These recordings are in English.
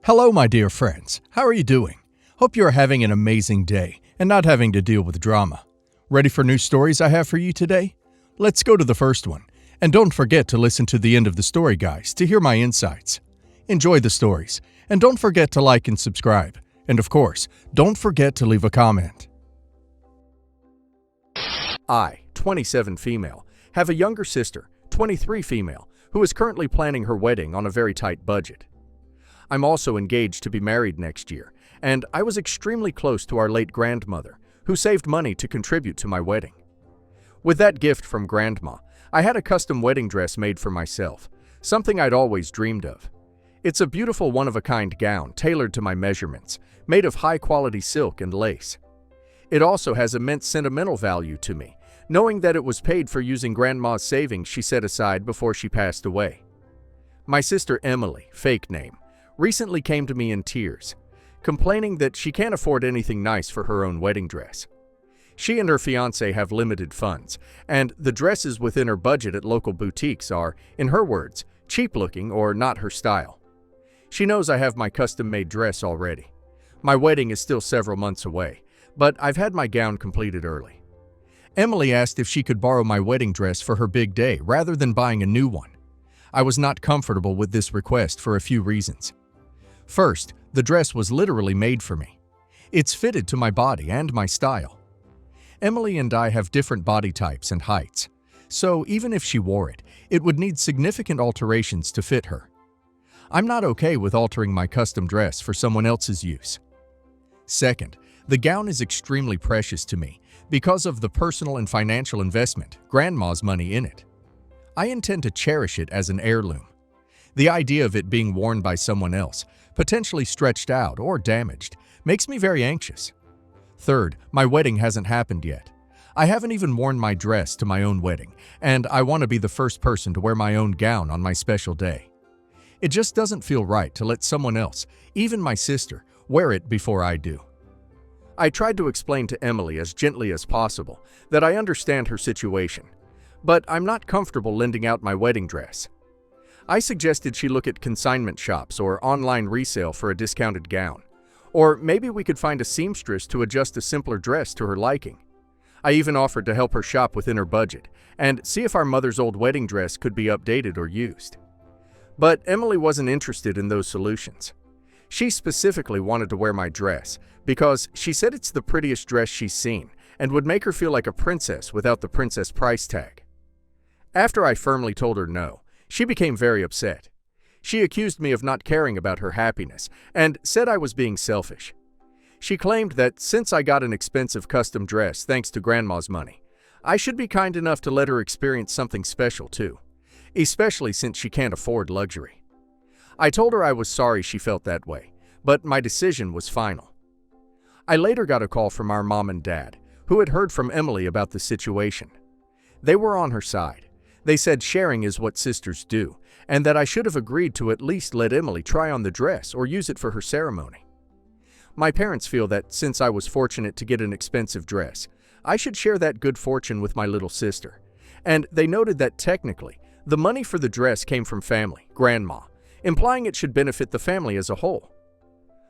Hello, my dear friends. How are you doing? Hope you are having an amazing day and not having to deal with drama. Ready for new stories I have for you today? Let's go to the first one. And don't forget to listen to the end of the story, guys, to hear my insights. Enjoy the stories, and don't forget to like and subscribe. And of course, don't forget to leave a comment. I, 27 female, have a younger sister, 23 female, who is currently planning her wedding on a very tight budget. I'm also engaged to be married next year, and I was extremely close to our late grandmother, who saved money to contribute to my wedding. With that gift from Grandma, I had a custom wedding dress made for myself, something I'd always dreamed of. It's a beautiful one-of-a-kind gown tailored to my measurements, made of high-quality silk and lace. It also has immense sentimental value to me, knowing that it was paid for using Grandma's savings she set aside before she passed away. My sister Emily, fake name, recently came to me in tears, complaining that she can't afford anything nice for her own wedding dress. She and her fiancé have limited funds, and the dresses within her budget at local boutiques are, in her words, cheap-looking or not her style. She knows I have my custom-made dress already. My wedding is still several months away, but I've had my gown completed early. Emily asked if she could borrow my wedding dress for her big day rather than buying a new one. I was not comfortable with this request for a few reasons. First, the dress was literally made for me. It's fitted to my body and my style. Emily and I have different body types and heights, so even if she wore it, it would need significant alterations to fit her. I'm not okay with altering my custom dress for someone else's use. Second, the gown is extremely precious to me because of the personal and financial investment, Grandma's money in it. I intend to cherish it as an heirloom. The idea of it being worn by someone else, potentially stretched out or damaged, makes me very anxious. Third, my wedding hasn't happened yet. I haven't even worn my dress to my own wedding, and I want to be the first person to wear my own gown on my special day. It just doesn't feel right to let someone else, even my sister, wear it before I do. I tried to explain to Emily as gently as possible that I understand her situation, but I'm not comfortable lending out my wedding dress. I suggested she look at consignment shops or online resale for a discounted gown. Or maybe we could find a seamstress to adjust a simpler dress to her liking. I even offered to help her shop within her budget and see if our mother's old wedding dress could be updated or used. But Emily wasn't interested in those solutions. She specifically wanted to wear my dress because she said it's the prettiest dress she's seen and would make her feel like a princess without the princess price tag. After I firmly told her no, she became very upset. She accused me of not caring about her happiness and said I was being selfish. She claimed that since I got an expensive custom dress thanks to Grandma's money, I should be kind enough to let her experience something special too, especially since she can't afford luxury. I told her I was sorry she felt that way, but my decision was final. I later got a call from our mom and dad, who had heard from Emily about the situation. They were on her side. They said sharing is what sisters do, and that I should have agreed to at least let Emily try on the dress or use it for her ceremony. My parents feel that since I was fortunate to get an expensive dress, I should share that good fortune with my little sister, and they noted that technically, the money for the dress came from family, Grandma, implying it should benefit the family as a whole.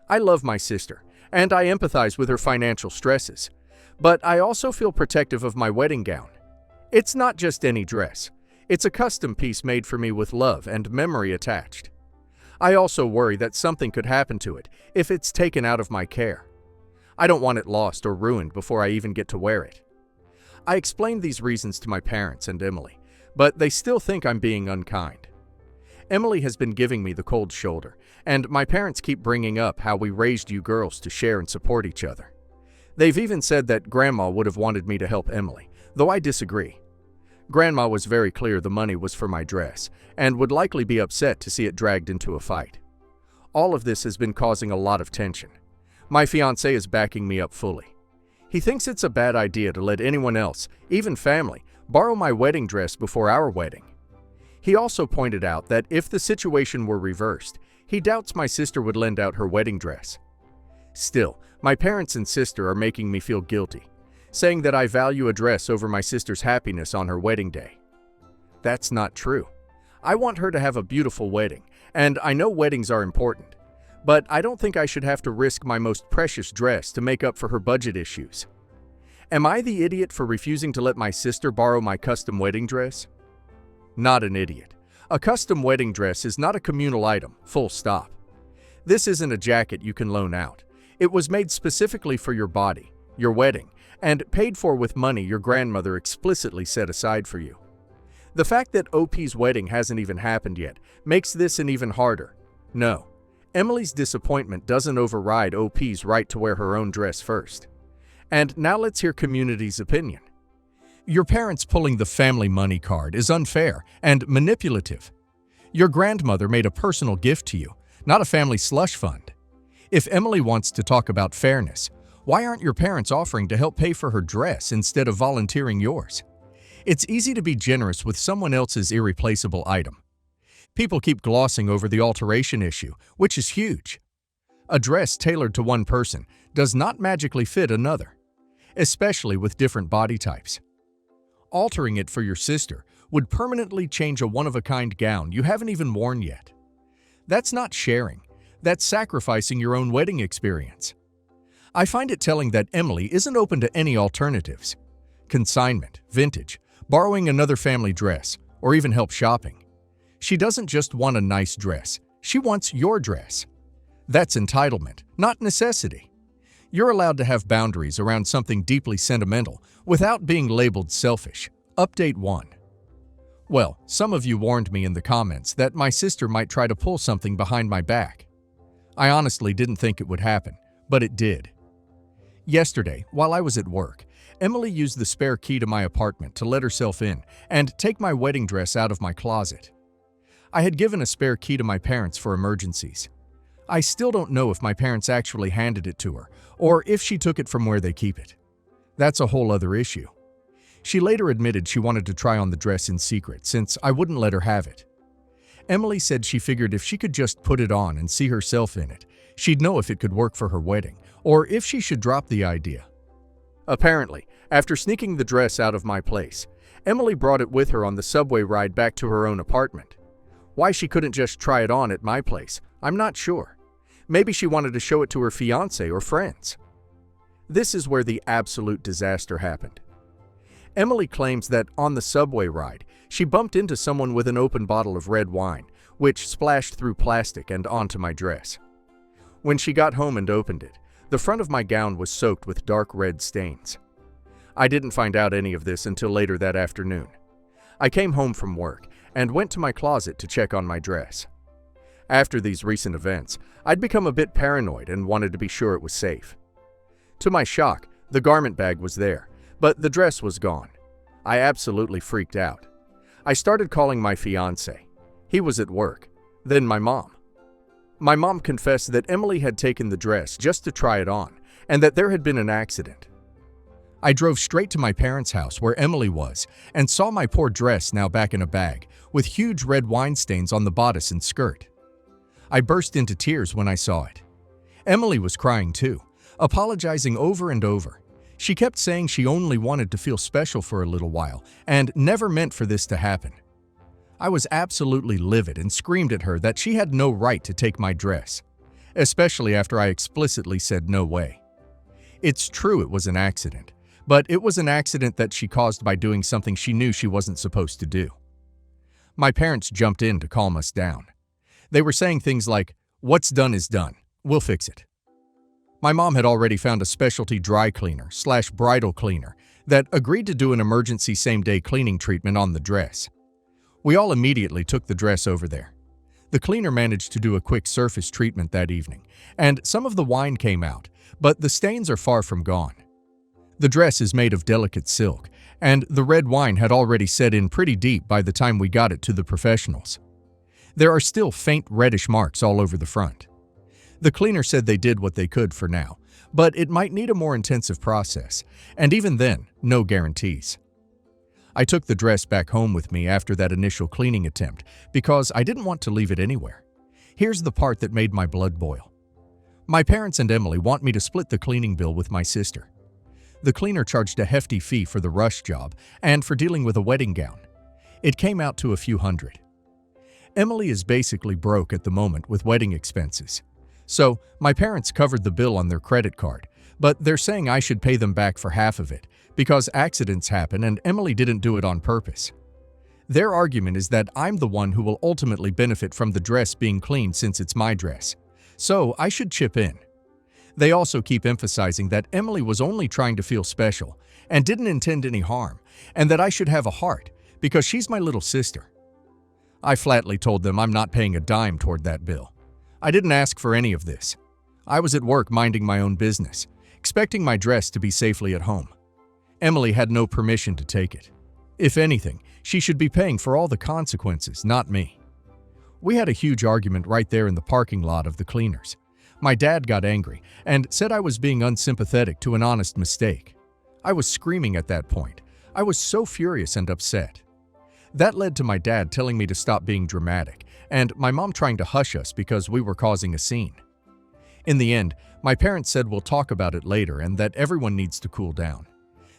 I love my sister, and I empathize with her financial stresses, but I also feel protective of my wedding gown. It's not just any dress. It's a custom piece made for me with love and memory attached. I also worry that something could happen to it if it's taken out of my care. I don't want it lost or ruined before I even get to wear it. I explained these reasons to my parents and Emily, but they still think I'm being unkind. Emily has been giving me the cold shoulder, and my parents keep bringing up how we raised you girls to share and support each other. They've even said that Grandma would have wanted me to help Emily, though I disagree. Grandma was very clear the money was for my dress, and would likely be upset to see it dragged into a fight. All of this has been causing a lot of tension. My fiancé is backing me up fully. He thinks it's a bad idea to let anyone else, even family, borrow my wedding dress before our wedding. He also pointed out that if the situation were reversed, he doubts my sister would lend out her wedding dress. Still, my parents and sister are making me feel guilty, saying that I value a dress over my sister's happiness on her wedding day. That's not true. I want her to have a beautiful wedding, and I know weddings are important, but I don't think I should have to risk my most precious dress to make up for her budget issues. Am I the idiot for refusing to let my sister borrow my custom wedding dress? Not an idiot. A custom wedding dress is not a communal item, full stop. This isn't a jacket you can loan out. It was made specifically for your body, your wedding, and paid for with money your grandmother explicitly set aside for you. The fact that OP's wedding hasn't even happened yet makes this an even harder. No, Emily's disappointment doesn't override OP's right to wear her own dress first. And now let's hear community's opinion. Your parents pulling the family money card is unfair and manipulative. Your grandmother made a personal gift to you, not a family slush fund. If Emily wants to talk about fairness, why aren't your parents offering to help pay for her dress instead of volunteering yours? It's easy to be generous with someone else's irreplaceable item. People keep glossing over the alteration issue, which is huge. A dress tailored to one person does not magically fit another, especially with different body types. Altering it for your sister would permanently change a one-of-a-kind gown you haven't even worn yet. That's not sharing, that's sacrificing your own wedding experience. I find it telling that Emily isn't open to any alternatives. Consignment, vintage, borrowing another family dress, or even help shopping. She doesn't just want a nice dress, she wants your dress. That's entitlement, not necessity. You're allowed to have boundaries around something deeply sentimental without being labeled selfish. Update 1. Well, some of you warned me in the comments that my sister might try to pull something behind my back. I honestly didn't think it would happen, but it did. Yesterday, while I was at work, Emily used the spare key to my apartment to let herself in and take my wedding dress out of my closet. I had given a spare key to my parents for emergencies. I still don't know if my parents actually handed it to her or if she took it from where they keep it. That's a whole other issue. She later admitted she wanted to try on the dress in secret since I wouldn't let her have it. Emily said she figured if she could just put it on and see herself in it, she'd know if it could work for her wedding or if she should drop the idea. Apparently, after sneaking the dress out of my place, Emily brought it with her on the subway ride back to her own apartment. Why she couldn't just try it on at my place, I'm not sure. Maybe she wanted to show it to her fiancé or friends. This is where the absolute disaster happened. Emily claims that on the subway ride, she bumped into someone with an open bottle of red wine, which splashed through plastic and onto my dress. When she got home and opened it, the front of my gown was soaked with dark red stains. I didn't find out any of this until later that afternoon. I came home from work and went to my closet to check on my dress. After these recent events, I'd become a bit paranoid and wanted to be sure it was safe. To my shock, the garment bag was there, but the dress was gone. I absolutely freaked out. I started calling my fiancé. He was at work. Then my mom. My mom confessed that Emily had taken the dress just to try it on, and that there had been an accident. I drove straight to my parents' house where Emily was and saw my poor dress now back in a bag, with huge red wine stains on the bodice and skirt. I burst into tears when I saw it. Emily was crying too, apologizing over and over. She kept saying she only wanted to feel special for a little while and never meant for this to happen. I was absolutely livid and screamed at her that she had no right to take my dress, especially after I explicitly said no way. It's true it was an accident, but it was an accident that she caused by doing something she knew she wasn't supposed to do. My parents jumped in to calm us down. They were saying things like, "What's done is done. We'll fix it." My mom had already found a specialty dry cleaner/bridal cleaner that agreed to do an emergency same-day cleaning treatment on the dress. We all immediately took the dress over there. The cleaner managed to do a quick surface treatment that evening, and some of the wine came out, but the stains are far from gone. The dress is made of delicate silk, and the red wine had already set in pretty deep by the time we got it to the professionals. There are still faint reddish marks all over the front. The cleaner said they did what they could for now, but it might need a more intensive process, and even then, no guarantees. I took the dress back home with me after that initial cleaning attempt because I didn't want to leave it anywhere. Here's the part that made my blood boil. My parents and Emily want me to split the cleaning bill with my sister. The cleaner charged a hefty fee for the rush job and for dealing with a wedding gown. It came out to a few hundred. Emily is basically broke at the moment with wedding expenses. So, my parents covered the bill on their credit card, but they're saying I should pay them back for half of it because accidents happen and Emily didn't do it on purpose. Their argument is that I'm the one who will ultimately benefit from the dress being cleaned since it's my dress, so I should chip in. They also keep emphasizing that Emily was only trying to feel special and didn't intend any harm, and that I should have a heart because she's my little sister. I flatly told them I'm not paying a dime toward that bill. I didn't ask for any of this. I was at work minding my own business, expecting my dress to be safely at home. Emily had no permission to take it. If anything, she should be paying for all the consequences, not me. We had a huge argument right there in the parking lot of the cleaners. My dad got angry and said I was being unsympathetic to an honest mistake. I was screaming at that point. I was so furious and upset. That led to my dad telling me to stop being dramatic, and my mom trying to hush us because we were causing a scene. In the end, my parents said we'll talk about it later and that everyone needs to cool down.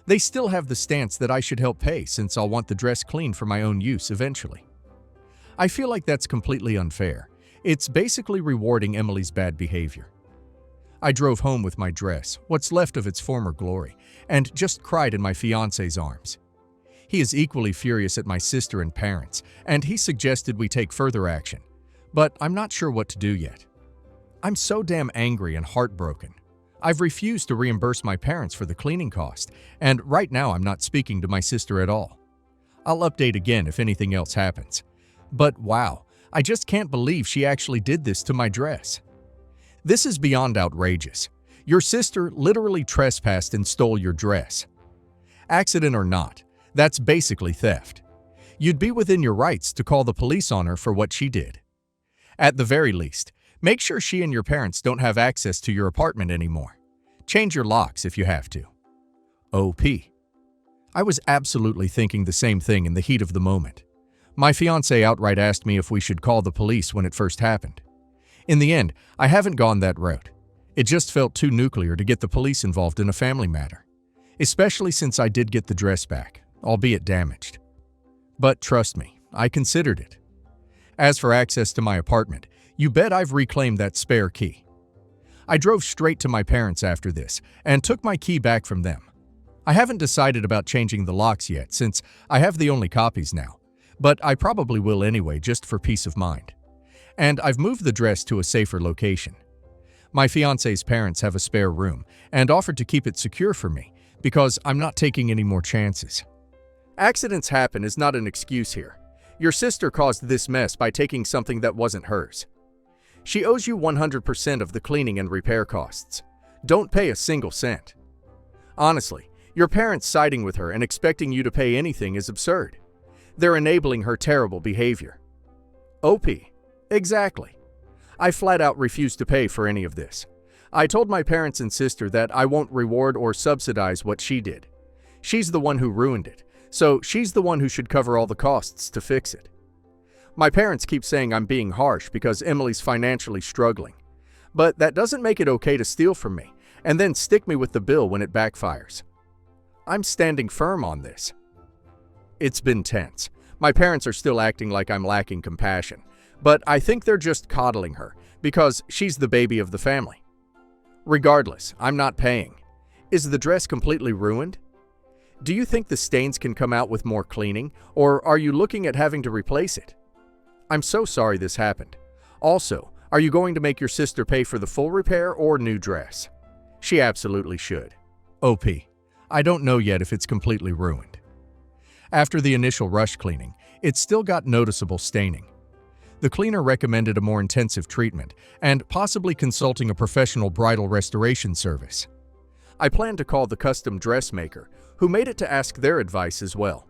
They still have the stance that I should help pay since I'll want the dress cleaned for my own use eventually. I feel like that's completely unfair. It's basically rewarding Emily's bad behavior. I drove home with my dress, what's left of its former glory, and just cried in my fiancé's arms. He is equally furious at my sister and parents, and he suggested we take further action. But I'm not sure what to do yet. I'm so damn angry and heartbroken. I've refused to reimburse my parents for the cleaning cost, and right now I'm not speaking to my sister at all. I'll update again if anything else happens. But wow, I just can't believe she actually did this to my dress. This is beyond outrageous. Your sister literally trespassed and stole your dress. Accident or not, that's basically theft. You'd be within your rights to call the police on her for what she did. At the very least, make sure she and your parents don't have access to your apartment anymore. Change your locks if you have to. OP. I was absolutely thinking the same thing in the heat of the moment. My fiancé outright asked me if we should call the police when it first happened. In the end, I haven't gone that route. It just felt too nuclear to get the police involved in a family matter, especially since I did get the dress back, albeit damaged. But trust me, I considered it. As for access to my apartment, you bet I've reclaimed that spare key. I drove straight to my parents after this and took my key back from them. I haven't decided about changing the locks yet since I have the only copies now, but I probably will anyway just for peace of mind. And I've moved the dress to a safer location. My fiancé's parents have a spare room and offered to keep it secure for me because I'm not taking any more chances. Accidents happen is not an excuse here. Your sister caused this mess by taking something that wasn't hers. She owes you 100% of the cleaning and repair costs. Don't pay a single cent. Honestly, your parents siding with her and expecting you to pay anything is absurd. They're enabling her terrible behavior. OP. Exactly. I flat out refuse to pay for any of this. I told my parents and sister that I won't reward or subsidize what she did. She's the one who ruined it, so she's the one who should cover all the costs to fix it. My parents keep saying I'm being harsh because Emily's financially struggling. But that doesn't make it okay to steal from me and then stick me with the bill when it backfires. I'm standing firm on this. It's been tense. My parents are still acting like I'm lacking compassion, but I think they're just coddling her because she's the baby of the family. Regardless, I'm not paying. Is the dress completely ruined? Do you think the stains can come out with more cleaning, or are you looking at having to replace it? I'm so sorry this happened. Also, are you going to make your sister pay for the full repair or new dress? She absolutely should. OP. I don't know yet if it's completely ruined. After the initial rush cleaning, it still got noticeable staining. The cleaner recommended a more intensive treatment and possibly consulting a professional bridal restoration service. I plan to call the custom dressmaker, who made it to ask their advice as well.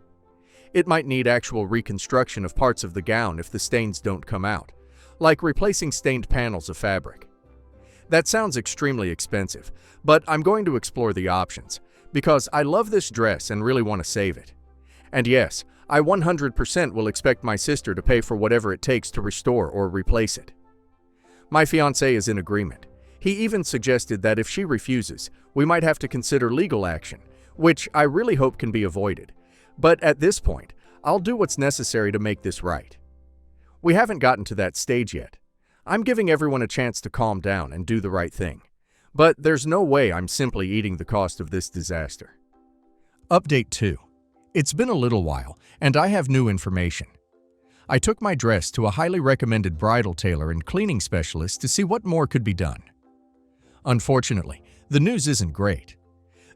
It might need actual reconstruction of parts of the gown if the stains don't come out, like replacing stained panels of fabric. That sounds extremely expensive, but I'm going to explore the options, because I love this dress and really want to save it. And yes, I 100% will expect my sister to pay for whatever it takes to restore or replace it. My fiancé is in agreement. He even suggested that if she refuses, we might have to consider legal action, which I really hope can be avoided. But at this point, I'll do what's necessary to make this right. We haven't gotten to that stage yet. I'm giving everyone a chance to calm down and do the right thing. But there's no way I'm simply eating the cost of this disaster. Update 2. It's been a little while, and I have new information. I took my dress to a highly recommended bridal tailor and cleaning specialist to see what more could be done. Unfortunately, the news isn't great.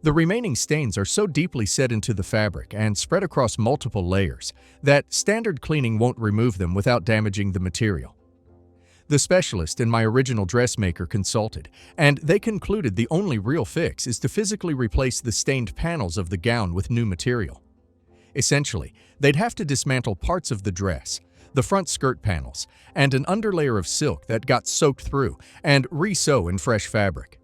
The remaining stains are so deeply set into the fabric and spread across multiple layers that standard cleaning won't remove them without damaging the material. The specialist and my original dressmaker consulted, and they concluded the only real fix is to physically replace the stained panels of the gown with new material. Essentially, they'd have to dismantle parts of the dress, the front skirt panels, and an underlayer of silk that got soaked through, and re-sew in fresh fabric.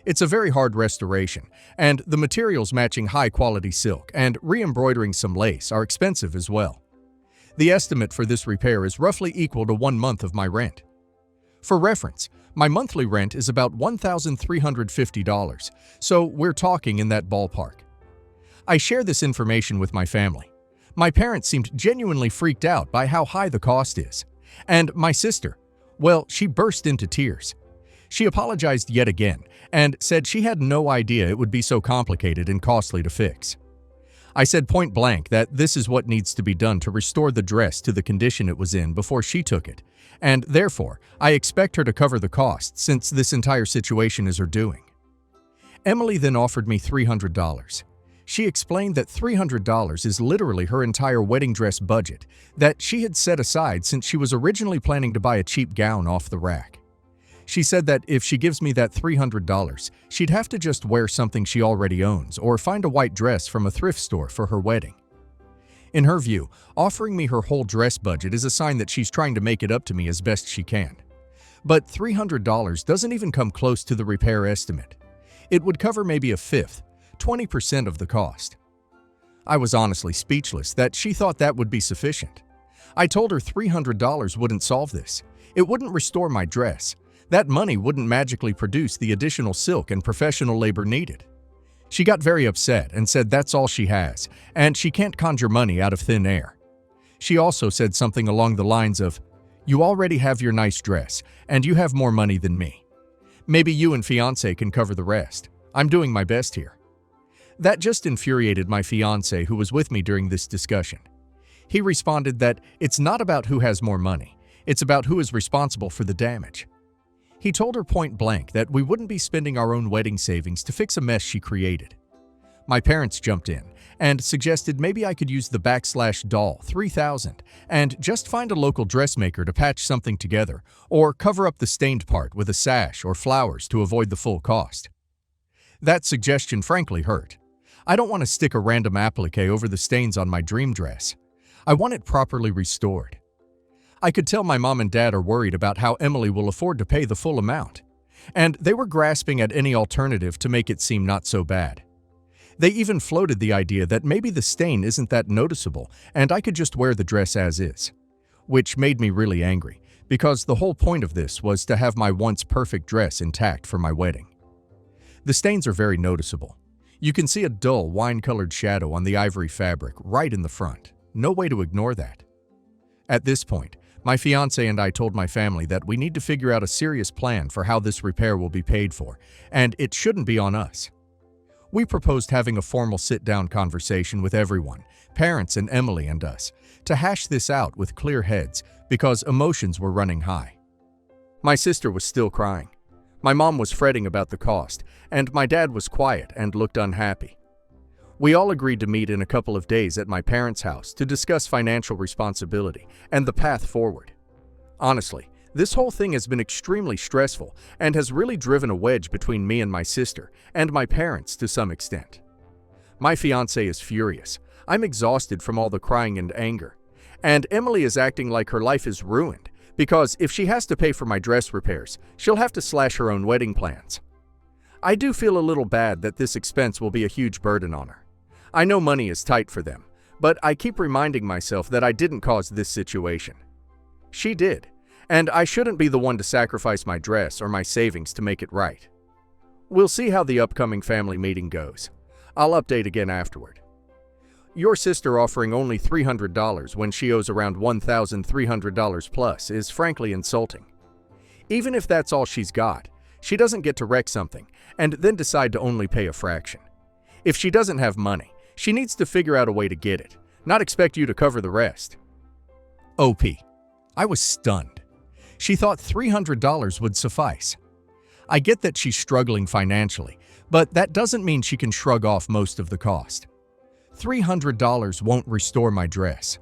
It's a very hard restoration, and the materials matching high-quality silk and re-embroidering some lace are expensive as well. The estimate for this repair is roughly equal to 1 month of my rent. For reference, my monthly rent is about $1,350, so we're talking in that ballpark. I share this information with my family. My parents seemed genuinely freaked out by how high the cost is. And my sister, well, she burst into tears. She apologized yet again and said she had no idea it would be so complicated and costly to fix. I said point blank that this is what needs to be done to restore the dress to the condition it was in before she took it, and therefore, I expect her to cover the cost since this entire situation is her doing. Emily then offered me $300. She explained that $300 is literally her entire wedding dress budget that she had set aside since she was originally planning to buy a cheap gown off the rack. She said that if she gives me that $300, she'd have to just wear something she already owns or find a white dress from a thrift store for her wedding. In her view, offering me her whole dress budget is a sign that she's trying to make it up to me as best she can. But $300 doesn't even come close to the repair estimate. It would cover maybe a fifth, 20% of the cost. I was honestly speechless that she thought that would be sufficient. I told her $300 wouldn't solve this. It wouldn't restore my dress. That money wouldn't magically produce the additional silk and professional labor needed. She got very upset and said that's all she has, and she can't conjure money out of thin air. She also said something along the lines of, "You already have your nice dress, and you have more money than me. Maybe you and fiancé can cover the rest. I'm doing my best here." That just infuriated my fiancé who was with me during this discussion. He responded that it's not about who has more money, it's about who is responsible for the damage. He told her point blank that we wouldn't be spending our own wedding savings to fix a mess she created. My parents jumped in and suggested maybe I could use the /doll 3000 and just find a local dressmaker to patch something together or cover up the stained part with a sash or flowers to avoid the full cost. That suggestion frankly hurt. I don't want to stick a random applique over the stains on my dream dress. I want it properly restored. I could tell my mom and dad are worried about how Emily will afford to pay the full amount, and they were grasping at any alternative to make it seem not so bad. They even floated the idea that maybe the stain isn't that noticeable and I could just wear the dress as is, which made me really angry because the whole point of this was to have my once perfect dress intact for my wedding. The stains are very noticeable. You can see a dull wine-colored shadow on the ivory fabric right in the front. No way to ignore that. At this point, my fiancé and I told my family that we need to figure out a serious plan for how this repair will be paid for, and it shouldn't be on us. We proposed having a formal sit-down conversation with everyone, parents and Emily and us, to hash this out with clear heads because emotions were running high. My sister was still crying. My mom was fretting about the cost, and my dad was quiet and looked unhappy. We all agreed to meet in a couple of days at my parents' house to discuss financial responsibility and the path forward. Honestly, this whole thing has been extremely stressful and has really driven a wedge between me and my sister and my parents to some extent. My fiancé is furious. I'm exhausted from all the crying and anger. And Emily is acting like her life is ruined because if she has to pay for my dress repairs, she'll have to slash her own wedding plans. I do feel a little bad that this expense will be a huge burden on her. I know money is tight for them, but I keep reminding myself that I didn't cause this situation. She did, and I shouldn't be the one to sacrifice my dress or my savings to make it right. We'll see how the upcoming family meeting goes. I'll update again afterward. Your sister offering only $300 when she owes around $1,300 plus is frankly insulting. Even if that's all she's got, she doesn't get to wreck something and then decide to only pay a fraction. If she doesn't have money, she needs to figure out a way to get it, not expect you to cover the rest. OP. I was stunned. She thought $300 would suffice. I get that she's struggling financially, but that doesn't mean she can shrug off most of the cost. $300 won't restore my dress.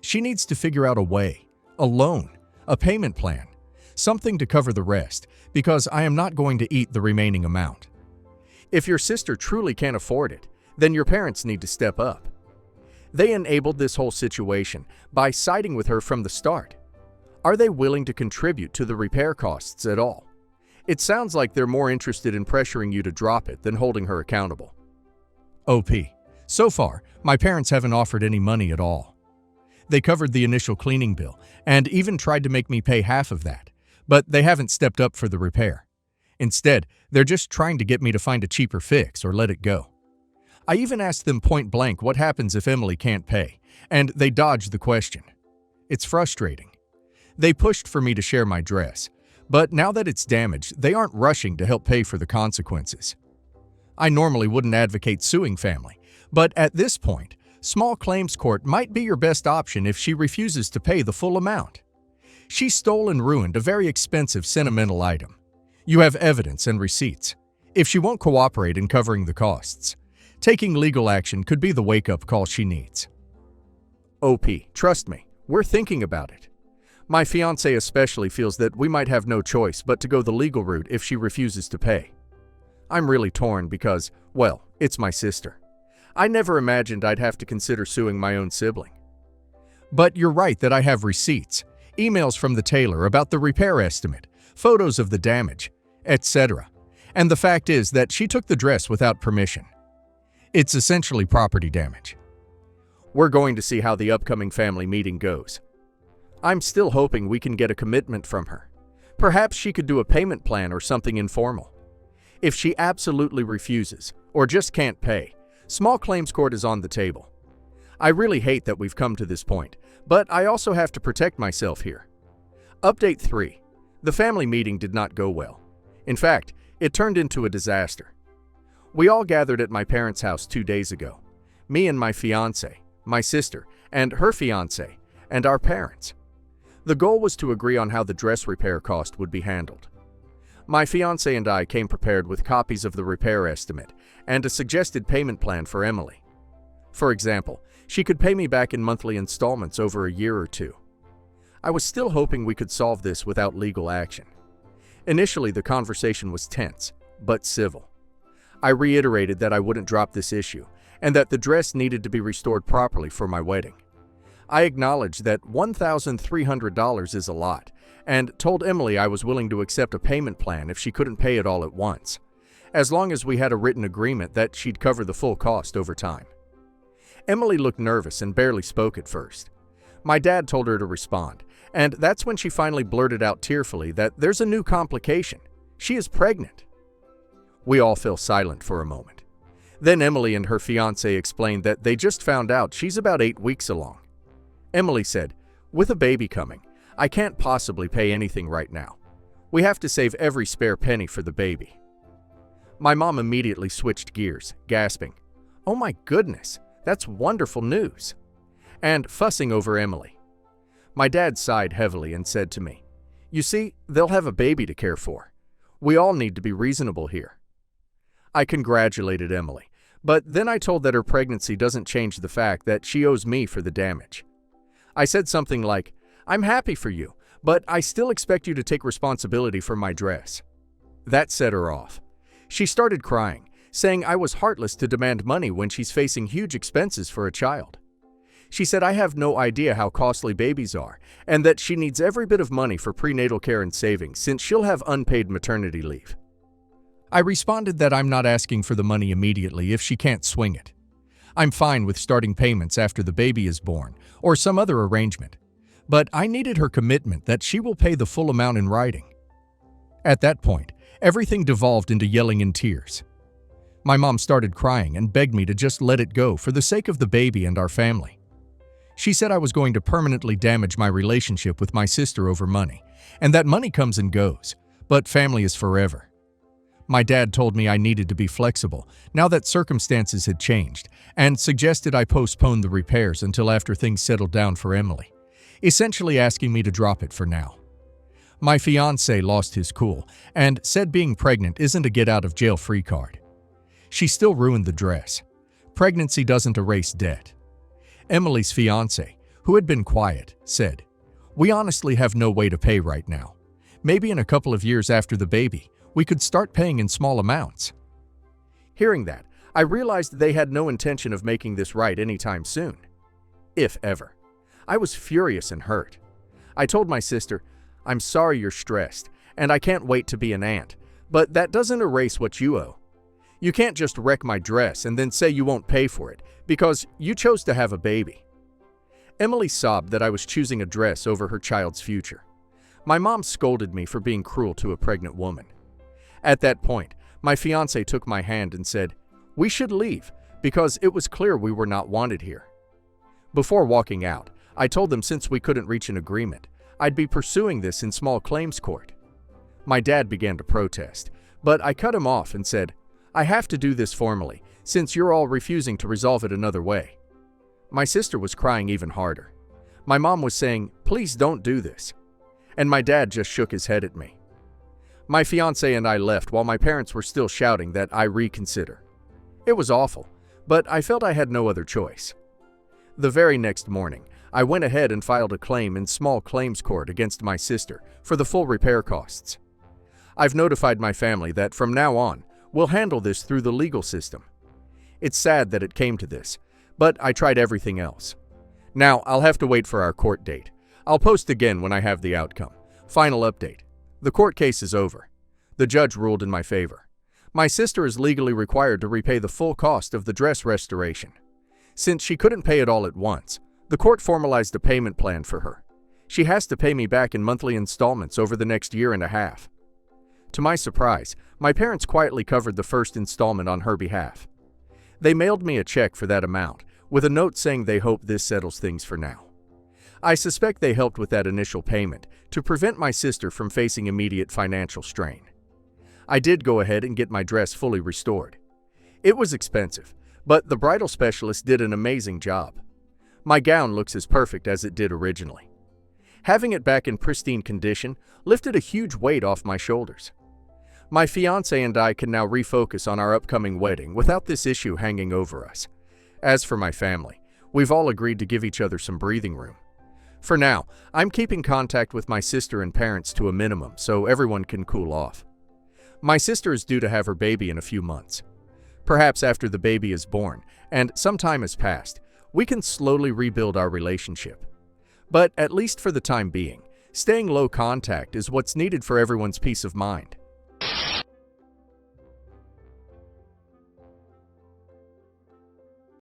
She needs to figure out a way, a loan, a payment plan, something to cover the rest, because I am not going to eat the remaining amount. If your sister truly can't afford it, then your parents need to step up. They enabled this whole situation by siding with her from the start. Are they willing to contribute to the repair costs at all? It sounds like they're more interested in pressuring you to drop it than holding her accountable. OP. So far, my parents haven't offered any money at all. They covered the initial cleaning bill and even tried to make me pay half of that, but they haven't stepped up for the repair. Instead, they're just trying to get me to find a cheaper fix or let it go. I even asked them point blank what happens if Emily can't pay, and they dodged the question. It's frustrating. They pushed for me to share my dress, but now that it's damaged, they aren't rushing to help pay for the consequences. I normally wouldn't advocate suing family, but at this point, small claims court might be your best option if she refuses to pay the full amount. She stole and ruined a very expensive sentimental item. You have evidence and receipts. If she won't cooperate in covering the costs, taking legal action could be the wake-up call she needs. OP, trust me, we're thinking about it. My fiancé especially feels that we might have no choice but to go the legal route if she refuses to pay. I'm really torn because, well, it's my sister. I never imagined I'd have to consider suing my own sibling. But you're right that I have receipts, emails from the tailor about the repair estimate, photos of the damage, etc. And the fact is that she took the dress without permission. It's essentially property damage. We're going to see how the upcoming family meeting goes. I'm still hoping we can get a commitment from her. Perhaps she could do a payment plan or something informal. If she absolutely refuses, or just can't pay, small claims court is on the table. I really hate that we've come to this point, but I also have to protect myself here. Update 3. The family meeting did not go well. In fact, it turned into a disaster. We all gathered at my parents' house 2 days ago. Me and my fiancé, my sister, and her fiancé, and our parents. The goal was to agree on how the dress repair cost would be handled. My fiancé and I came prepared with copies of the repair estimate and a suggested payment plan for Emily. For example, she could pay me back in monthly installments over a year or two. I was still hoping we could solve this without legal action. Initially, the conversation was tense, but civil. I reiterated that I wouldn't drop this issue and that the dress needed to be restored properly for my wedding. I acknowledged that $1,300 is a lot and told Emily I was willing to accept a payment plan if she couldn't pay it all at once, as long as we had a written agreement that she'd cover the full cost over time. Emily looked nervous and barely spoke at first. My dad told her to respond, and that's when she finally blurted out tearfully that there's a new complication. She is pregnant. We all fell silent for a moment. Then Emily and her fiancé explained that they just found out she's about 8 weeks along. Emily said, "With a baby coming, I can't possibly pay anything right now. We have to save every spare penny for the baby." My mom immediately switched gears, gasping, "Oh my goodness, that's wonderful news," and fussing over Emily. My dad sighed heavily and said to me, "You see, they'll have a baby to care for. We all need to be reasonable here." I congratulated Emily, but then I told that her pregnancy doesn't change the fact that she owes me for the damage. I said something like, "I'm happy for you, but I still expect you to take responsibility for my dress." That set her off. She started crying, saying I was heartless to demand money when she's facing huge expenses for a child. She said I have no idea how costly babies are, and that she needs every bit of money for prenatal care and savings since she'll have unpaid maternity leave. I responded that I'm not asking for the money immediately if she can't swing it. I'm fine with starting payments after the baby is born, or some other arrangement. But I needed her commitment that she will pay the full amount in writing. At that point, everything devolved into yelling and tears. My mom started crying and begged me to just let it go for the sake of the baby and our family. She said I was going to permanently damage my relationship with my sister over money, and that money comes and goes, but family is forever. My dad told me I needed to be flexible now that circumstances had changed, and suggested I postpone the repairs until after things settled down for Emily, essentially asking me to drop it for now. My fiancé lost his cool and said being pregnant isn't a get-out-of-jail-free card. She still ruined the dress. Pregnancy doesn't erase debt. Emily's fiancé, who had been quiet, said, "We honestly have no way to pay right now. Maybe in a couple of years after the baby, we could start paying in small amounts." Hearing that, I realized they had no intention of making this right anytime soon. If ever. I was furious and hurt. I told my sister, "I'm sorry you're stressed, and I can't wait to be an aunt, but that doesn't erase what you owe. You can't just wreck my dress and then say you won't pay for it because you chose to have a baby." Emily sobbed that I was choosing a dress over her child's future. My mom scolded me for being cruel to a pregnant woman. At that point, my fiancé took my hand and said, "We should leave because it was clear we were not wanted here." Before walking out, I told them since we couldn't reach an agreement, I'd be pursuing this in small claims court. My dad began to protest, but I cut him off and said, "I have to do this formally, since you're all refusing to resolve it another way." My sister was crying even harder. My mom was saying, "Please don't do this." And my dad just shook his head at me. My fiancé and I left while my parents were still shouting that I reconsider. It was awful, but I felt I had no other choice. The very next morning, I went ahead and filed a claim in small claims court against my sister for the full repair costs. I've notified my family that from now on, we'll handle this through the legal system. It's sad that it came to this, but I tried everything else. Now I'll have to wait for our court date. I'll post again when I have the outcome. Final update. The court case is over. The judge ruled in my favor. My sister is legally required to repay the full cost of the dress restoration. Since she couldn't pay it all at once, the court formalized a payment plan for her. She has to pay me back in monthly installments over the next year and a half. To my surprise, my parents quietly covered the first installment on her behalf. They mailed me a check for that amount, with a note saying they hope this settles things for now. I suspect they helped with that initial payment to prevent my sister from facing immediate financial strain. I did go ahead and get my dress fully restored. It was expensive, but the bridal specialist did an amazing job. My gown looks as perfect as it did originally. Having it back in pristine condition lifted a huge weight off my shoulders. My fiancé and I can now refocus on our upcoming wedding without this issue hanging over us. As for my family, we've all agreed to give each other some breathing room. For now, I'm keeping contact with my sister and parents to a minimum so everyone can cool off. My sister is due to have her baby in a few months. Perhaps after the baby is born and some time has passed, we can slowly rebuild our relationship. But at least for the time being, staying low contact is what's needed for everyone's peace of mind.